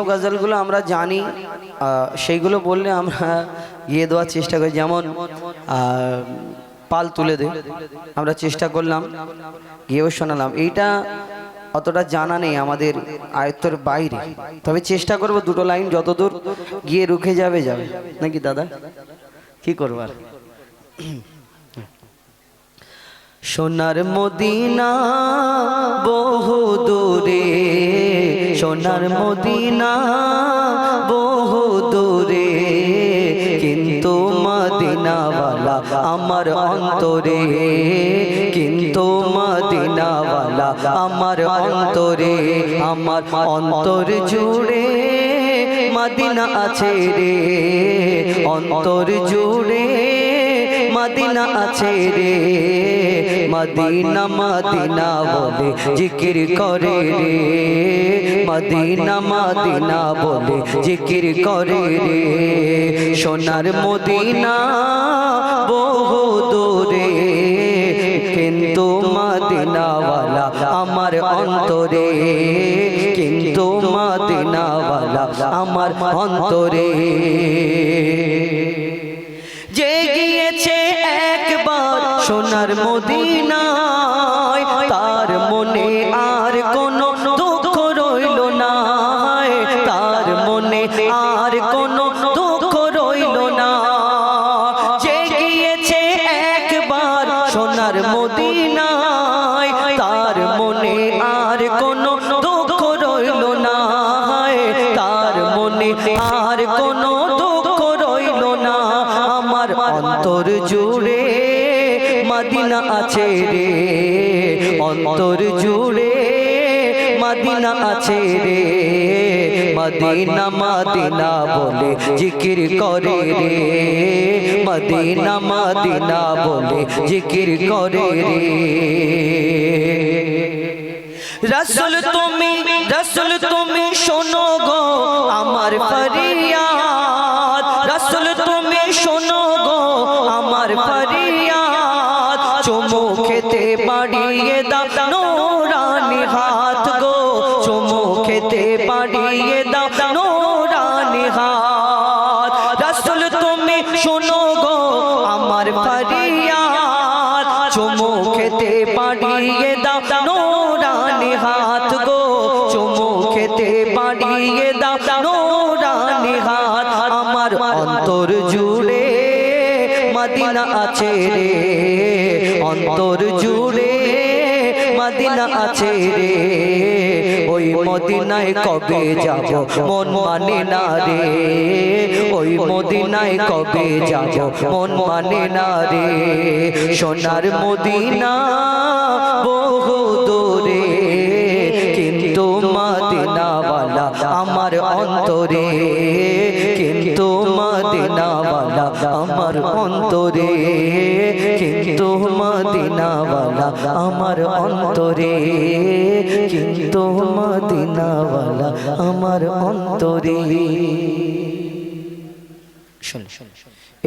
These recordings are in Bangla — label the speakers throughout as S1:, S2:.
S1: গজলগুলো আমরা জানি সেইগুলো বললে আমরা গিয়ে দেওয়ার চেষ্টা করি। যেমন পাল তুলে দে আমরা চেষ্টা করলাম, গিয়েও শোনালাম। এইটা অতটা জানা নেই, আমাদের আয়ত্তর বাইরে, তবে চেষ্টা করব দুটো লাইন যতদূর গিয়ে রুখে যাবে যাবে, নাকি দাদা? কি করবার? সোনার মদিনা বহু দূরে, সোনার মদিনা বহু দূরে, কিন্তু মদিনাওয়ালা আমার অন্তরে, কিন্তু মদিনাওয়ালা আমার অন্তরে, আমার অন্তর জুড়ে মদিনা আছে রে, অন্তর জুড়ে মদিনা আছে রে, মদিনা মদিনা বলে জিকির করে রে, মদিনা মদিনা বলে জিকির করে রে। সোনার মদিনা বহু দূরে, কিন্তু মদিনাওয়ালা আমার অন্তরে, কিন্তু মদিনাওয়ালা আমার অন্তরে। যে গিয়েছে একবার সোনার মদিনায়, তার মনে আর কোনো দুঃখ রইল না, তার মনে আর কোনো দুঃখ রইল না। যে গিয়েছে একবার সোনার মদিনায়, তার মনে আর কোনো দুঃখ রইল না, তার মনে আর কোনো দুঃখ রইল না। আমার অন্তর জুড়ে মদিনা আছে রে, অন্তর জুড়ে মদিনা আছে রে, মদিনা মদিনা বলে জিকির করে রে, মদিনা মদিনা বলে জিকির করে রে। রসুল তুমি, রসুল তুমি শোনো গো আমার ফরিয়াদ, রসুল তুমি শোনো গো আমার ফরিয়াদ, চুমু খেতে বাড়িয়ে দাও নূরানি হাত গো, চুমু খেতে বাড়িয়ে দাও নূরানি হাত। রসুল তুমি শোনো গো আমার ফরিয়াদ, চুমু খেতে বাড়িয়ে দাও নূরানি হাত গো, চুমু খেতে বাড়িয়ে দাও নূরানি হাত। আমার অন্তর জুড়ে মদিনা আছে রে, অন্তর জুড়ে মদিনা আছে রে, ওই মদিনায় কবে যাব মন মানে না রে, ওই মদিনায় কবে যাব মন মানে না রে। সোনার মদিনা বহু দূরে, কিন্তু মদিনাওয়ালা আমার অন্তরে, কিন্তু মদিনাওয়ালা আমার অন্তরে, কিন্তু মদিনাওয়ালা আমার অন্তরে, কিন্তু মদিনাওয়ালা আমার অন্তরে।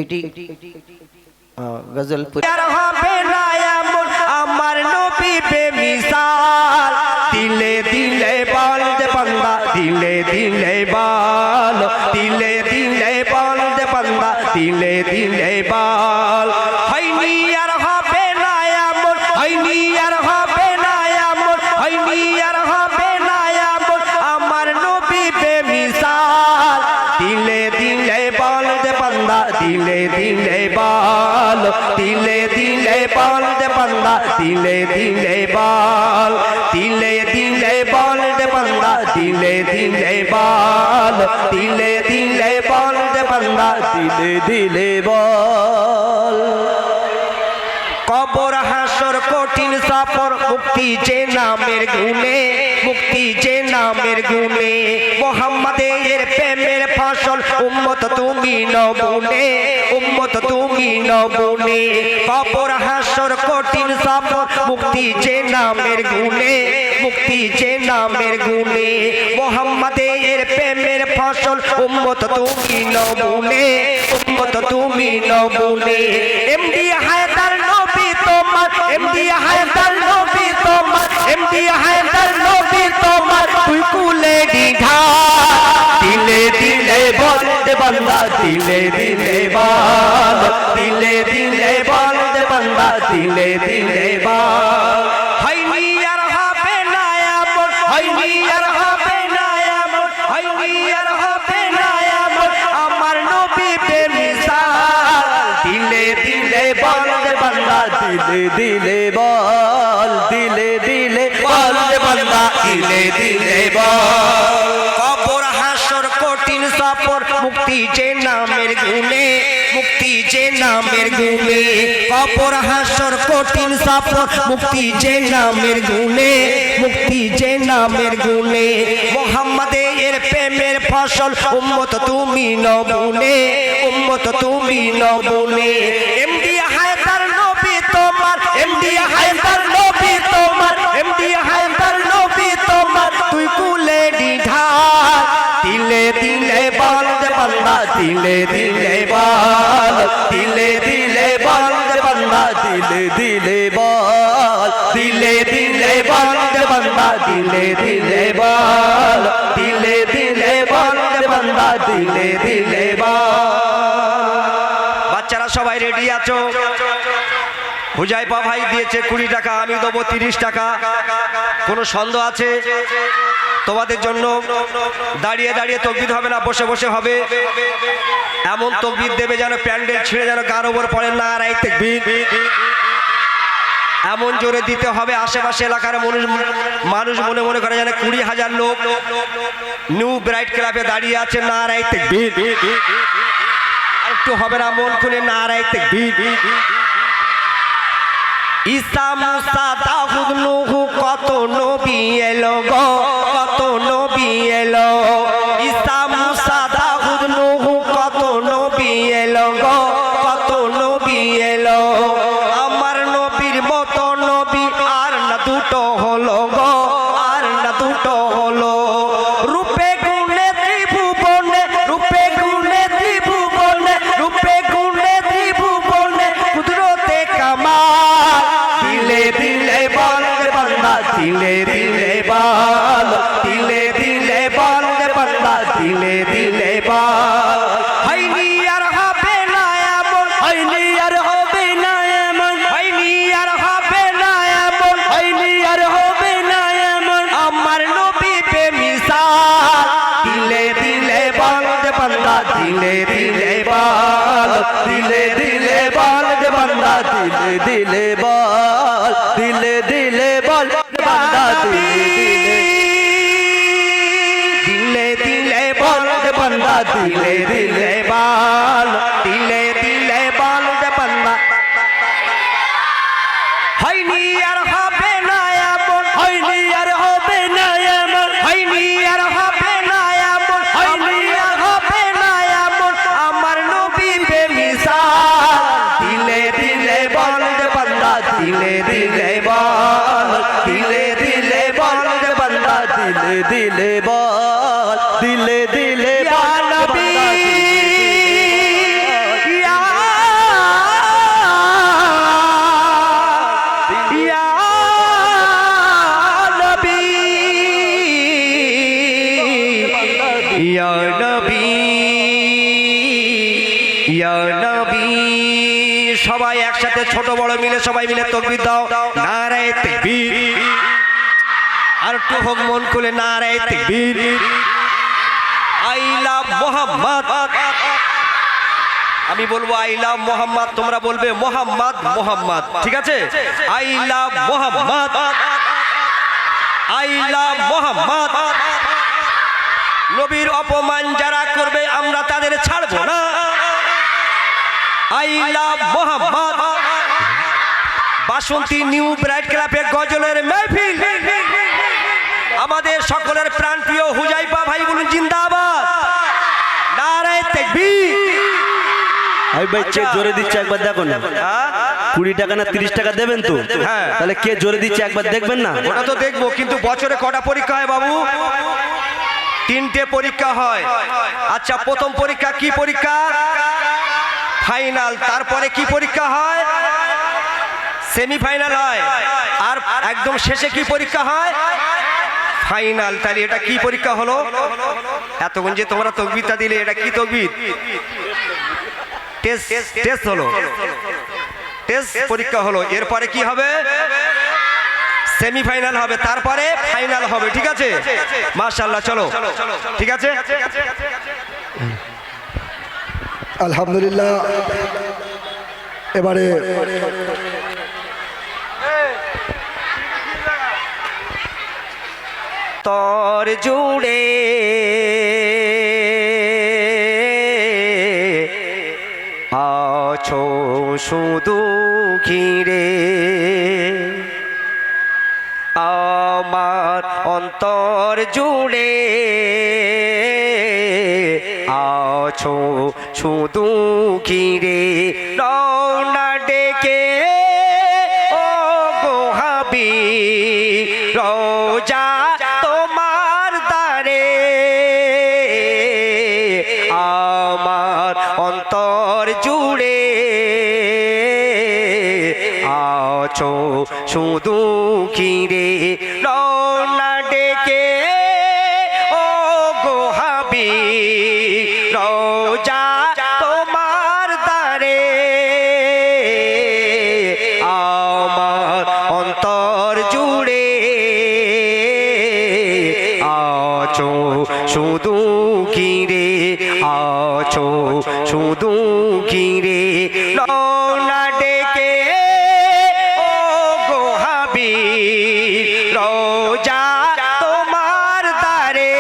S1: এটি গজল
S2: হবে না এমন আমার নবী বেমিসাল, দিলে দিলে বল দে বান্দা, দিলে দিলে বল, দিলে দিলে বল দে বান্দা, দিলে দিলে বল। হয়নি আর হবে না এমন, হয়নি আর হবে না এমন, হয়নি আর হবে না এমন আমার নবী বেমিসাল, দিলে দিলে বল দে বান্দা, দিলে দিলে বল, দিলে দিলে বল দে বান্দা, দিলে দিলে বল, দিলে দিলে বল দে বান্দা, দিলে দিলে বল, দিলে দিলে বল দে বান্দা, দিলে দিলে বল। কবর হাসর কঠিন সফর, মুক্তি যে নামের গুণে, মুক্তি যে নামের গুণে, মুহাম্মাদের প্রেমের ফসল উম্মত তুমি নবুনে, উম্মত তুমি নবুনে। কবর হাসর কঠিন সফর, মুক্তি যে নামের গুণে, মুক্তি যে নামের গুণে, মুহাম্মাদের প্রেমের ফসল উম্মত তুমি নবুনে, উম্মত তুমি নবুনে। এমডি হায়দার নবী তোমার, এমডি হায়দার নবী তোমার, এমডি হায়দার নবী তোমার, তুই কুলে দিঘা बंदा दिले दिले बाल दिले दिले बाल दे बंदा दिले दिले बाल हायनी यार हाबे नाया मोर हायनी यार हाबे नाया मोर हायनी यार हाबे नाया मोर আমার নবী বেমিসাল দিলে দিলে বাল দে বंदा দিলে দিলে বাল দিলে দিলে বাল দে বंदा দিলে দিলে বাল কবর হাসর কঠিন সফর মুক্তি যে নামের গুণে মুক্তি যে নামের গুণে কবর হাসর কঠিন সফর মুক্তি যে নামের গুণে মুক্তি যে নামের গুণে মোহাম্মদের প্রেমের ফসল উম্মত তুমি নবুনে উম্মত তুমি নবুনে এমডি হায়দার নবী তোমার এমডি হায়দার নবী তোমার এমডি হায়দার নবী তোমার তুই কুলে ঢাল দিলে দিলে বাল দে বंदा দিলে দিলে বাল দিলে দিলে বাল দে বंदा দিলে দিলে বাল দিলে দিলে বাল দে বंदा দিলে দিলে বাল দিলে দিলে বাল দে বंदा দিলে দিলে বাল বাচ্চারা সবাই রেডি আছো হুজাইফা ভাই দিয়েছে 20 টাকা আমি দেবো 30 টাকা কোনো সন্দেহ আছে তোমাদের জন্য দাঁড়িয়ে দাঁড়িয়ে তাকবীর হবে না বসে বসে হবে এমন তাকবীর দেবে যেন প্যান্ডেল ছিঁড়ে যেন গার উপর পড়ে নারায়ে তাকবীর এমন জোরে দিতে হবে আশেপাশে এলাকার মানুষ মনে মনে করে যেন 20,000 লোক নিউ ব্রাইট ক্লাবে দাঁড়িয়ে আছে নারায়ে তাকবীর আর একটু হবে না মন খুলে নারায়ে তাকবীর ঈসা মুসা দাউদ নূহ কত নবী এলো গো কত নবী এলো ঈসা মুসা দাউদ নূহ কত নবী এলো গো কত নবী এলো আমার নবীর মতো নবী আর না দুটো হলো গো আর না দুটো হলো রূপে গুণে ত্রিভুবনে রূপে গুণে ত্রিভুবনে রূপে গুণে ত্রিভুবনে কুদরতে কামাল দিলে দিলে বাল দে বंदा দিলে দিলে বাল দিলে দিলে বাল দে বंदा দিলে দিলে বাল হায়নি আর হবে না এমন হায়নি আর হবে না এমন হায়নি আর হবে না এমন হায়নি আর হবে না এমন আমার নবী বেমিসাল দিলে দিলে বাল দে বंदा দিলে দিলে বাল দিলে দিলে বাল দে বंदा দিলে দিলে বাল দিলে দিলে বাল দে বंदा দিলে দিলে বাল দে বंदा দিলে দিলে বাল দিলে দিলে বাল দে বंदा হায়নি আর হবে না এমন হায়নি আর হবে না এমন হায়নি আর হবে না এমন হায়নি আর হবে না এমন আমার নবী বেমিসাল দিলে দিলে বাল দে বंदा দিলে দিলে বাল দিলে দিলে বাল দে বंदा দিলে দিলে বাল দিলে দিলে বাল নবী ইয়া ইয়া নবী ইয়া নবী ইয়া নবী সবাই একসাথে ছোট বড় মিলে সবাই মিলে তাকবীর দাও নারায়ে তাকবীর আর একটু হোক মন খুলে নারায়ে তাকবীর আই লাভ মোহাম্মদ আমি বলবো আই লাভ মোহাম্মদ তোমরা বলবে মোহাম্মদ মোহাম্মদ ঠিক আছে I love Mohammad I love Mohammad নবীর অপমান যারা করবে আমরা তাদের ছাড়বো না I love Mohammad Basanti new bright ক্লাবে গজলের মাহফিল আমাদের সকলের প্রাণপ্রিয় হুজাইফা ভাই বলুন জিন্দাবাদ নারায়ে তাকবীর
S3: ভাই ভাই কে জোরে দিচ্ছে একবার দেখো না 20 টাকা না 30 টাকা দেবেন তো
S2: হ্যাঁ
S3: তাহলে কে জোরে দিচ্ছে একবার দেখবেন না
S2: ওটা তো দেখবো কিন্তু বছরে কটা পরীক্ষা হয় বাবু 3টে পরীক্ষা হয় আচ্ছা প্রথম পরীক্ষা কি পরীক্ষা ফাইনাল তারপরে কি পরীক্ষা হয় সেমিফাইনাল হয় আর একদম শেষে কি পরীক্ষা হয় ফাইনাল তাহলে এটা কি পরীক্ষা হলো এতক্ষণ যে তোমরা তকবিরটা দিলে, এটা কি তকবির? টেস্ট টেস্ট হলো, টেস্ট পরীক্ষা হলো। এরপরে কি হবে? সেমিফাইনাল হবে, তারপরে ফাইনাল হবে। ঠিক আছে, মাশাআল্লাহ। চলো, ঠিক আছে।
S4: আলহামদুলিল্লাহ। এবারে
S2: তর জুড়ে আছো শুধু ঘিরে, আমার অন্তর জুড়ে আছো শুধু ঘিরে। রওনা ডেকে ও গো হাবিব, রোজা তোমার দ্বারে, আমার অন্তর জুড়ে আছো শুধু ঘিরে। রওনা ডেকে ও গো হাবিব, রোজা তোমার দ্বারে, আমার অন্তর জুড়ে আছো শুধু ঘিরে, আছো শুধু ঘিরে। রওনা ডেকে ও গো হাবিব, রোজা তোমার দ্বারে,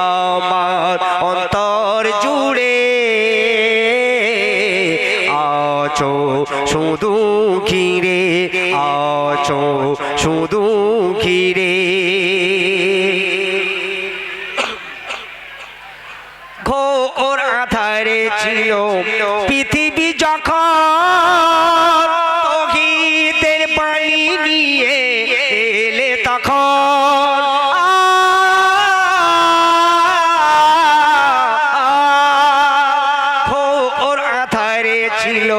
S2: আমার অন্তর জুড়ে আছো শুধু ঘিরে, আছো শুধু ঘিরে। ঘোর আধারে ছিল পৃথিবী যখন, তৌহিদের বাণী নিয়ে এলে তখন, ঘোর আধারে ছিল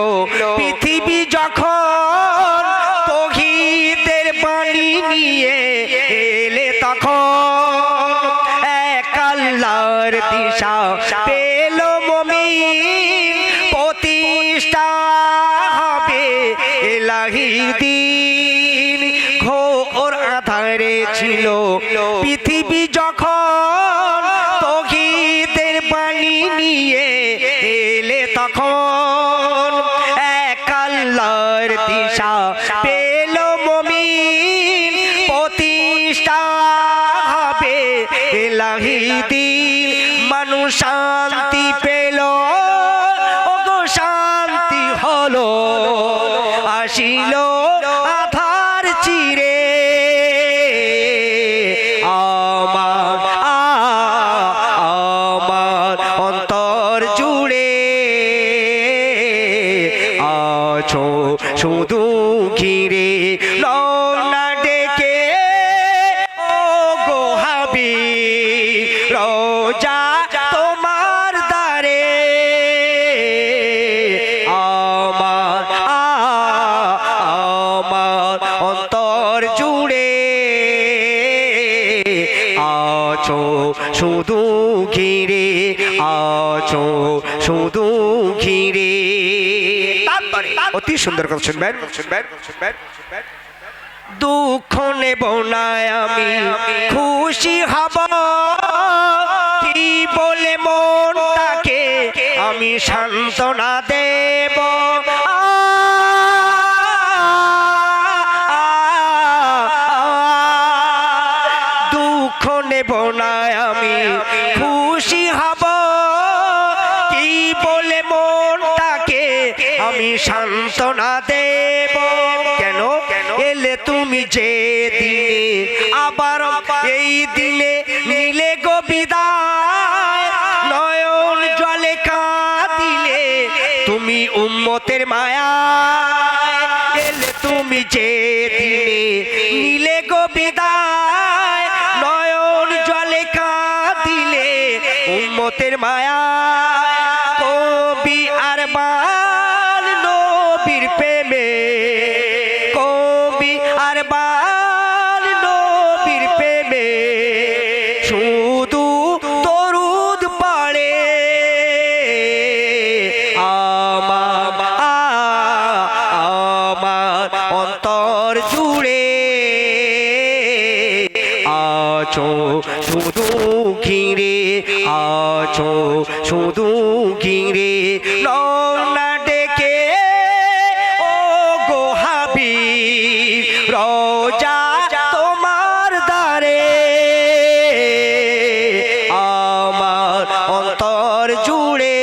S2: পৃথিবী যখন, তৌহিদের বাণী নিয়ে এলে তখন, এক আল্লাহর দিশা পেল মুমিন, প্রতিষ্ঠা হবে ইলাহি দ্বীন। ঘোর আধারে ছিল পৃথিবী যখন, তৌহিদের বাণী নিয়ে এলে তখন, এক আল্লাহর দিশা পেল মুমিন, প্রতিষ্ঠা হবে ইলাহি দ্বীন। মানুষ শান্তি পেল, ওগো শান্তি হলো, আসিল আধার চিরে, আমার আমার অন্তর জুড়ে আছো শুধু ঘিরে। রওনা ডেকে ও গো হাবিব, রোজা তোমার দ্বারে, আমার আমার অন্তর জুড়ে আছো শুধু ঘিরে, আছো শুধু ঘিরে। তারপরে অতি সুন্দর কথা শুনবেন, শুনবেন, শুনবেন, শুনবেন। দুঃখ নেব না আমি, খুশি হব, কি বলে মনটাকে আমি সান্ত্বনা দেব। দুঃখ নেব না আমি, খুশি হব, কি বলে মনটাকে আমি সান্ত্বনা দেব। কেন? এলে তুমি যে দিনে, আবার এই দিনে নিলে গো বিদায়, নয়ন জলে কাঁদিলে তুমি উম্মতের মায়া। এলে তুমি যে দিনে নিলে গো বিদায়, নয়ন জলে কাঁদিলে উম্মতের মায়া। কবি আর বাল নবীর প্রেমে, কবি আর বাল নবীর প্রেমে শুধু ঘিরে আছো শুধু ঘিরে রওনা ডেকে ও গো হাবিব রোজা তোমার দ্বারে আমার অন্তর জুড়ে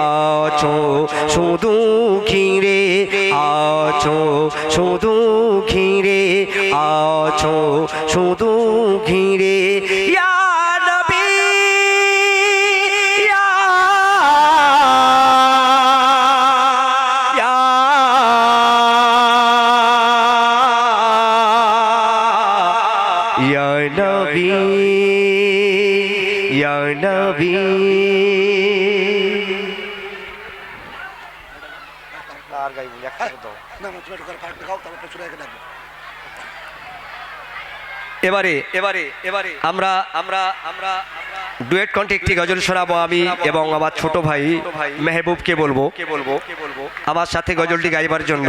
S2: আছো শুধু ঘিরে আছো শুধু ঘিরে আছো শুধু ঘিরে ইয়া নবী ইয়া ইয়া ইয়া নবী ইয়া নবী এবারে এবারে এবারে আমরা আমরা আমরা ডুয়েট কণ্ঠে একটি গজল শোনাবো আমি এবং আমার ছোট ভাই মেহবুবকে বলবো আমার সাথে গজলটি গাইবার জন্য